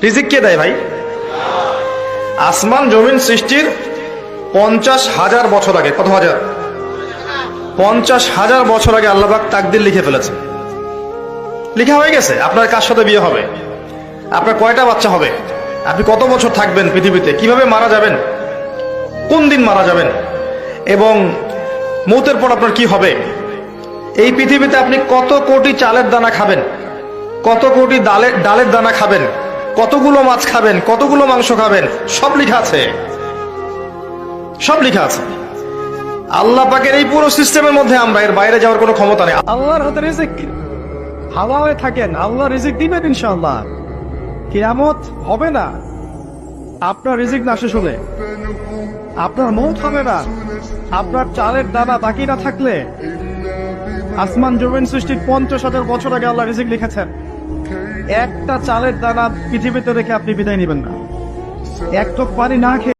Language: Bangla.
রিজিক কে দেয় ভাই? আসমান জমিন সৃষ্টির 50,000 বছর আগে, কত হাজার? 50,000 বছর আগে আল্লাহ পাক তাকদির লিখে ফেলেছে। লিখা হয়ে গেছে আপনার কার সাথে বিয়ে হবে, আপনার কয়টা বাচ্চা হবে, আপনি কত বছর থাকবেন পৃথিবীতে, কিভাবে মারা যাবেন, কোন দিন মারা যাবেন, এবং মৌতের পর আপনার কি হবে। এই পৃথিবীতে আপনি কত কোটি চালের দানা খাবেন, কত কোটি ডালের দানা খাবেন, কতগুলো মাছ খাবেন, কতগুলো মাংস খাবেন, সব লেখা আছে, সব লেখা আছে। আল্লাহ পাকের এই পুরো সিস্টেমের মধ্যে আমরা এর বাইরে যাওয়ার কোনো ক্ষমতা নেই। আল্লাহর হাতে রিজিক, হাওয়া হয়ে থাকেন, আল্লাহ রিজিক দিবেন ইনশাআল্লাহ। কিয়ামত হবে না আপনার রিজিক না শেষ হলে, আপনার মৌত হবে না আপনার চালের দানা বাকি না থাকলে। আসমান জমিন সৃষ্টির 50,000 বছর আগে আল্লাহ রিজিক লিখেছেন। একটা চালের দানা পৃথিবীতে রেখে আপনি বিদায় নেবেন না, এক টুক পানি না খেয়ে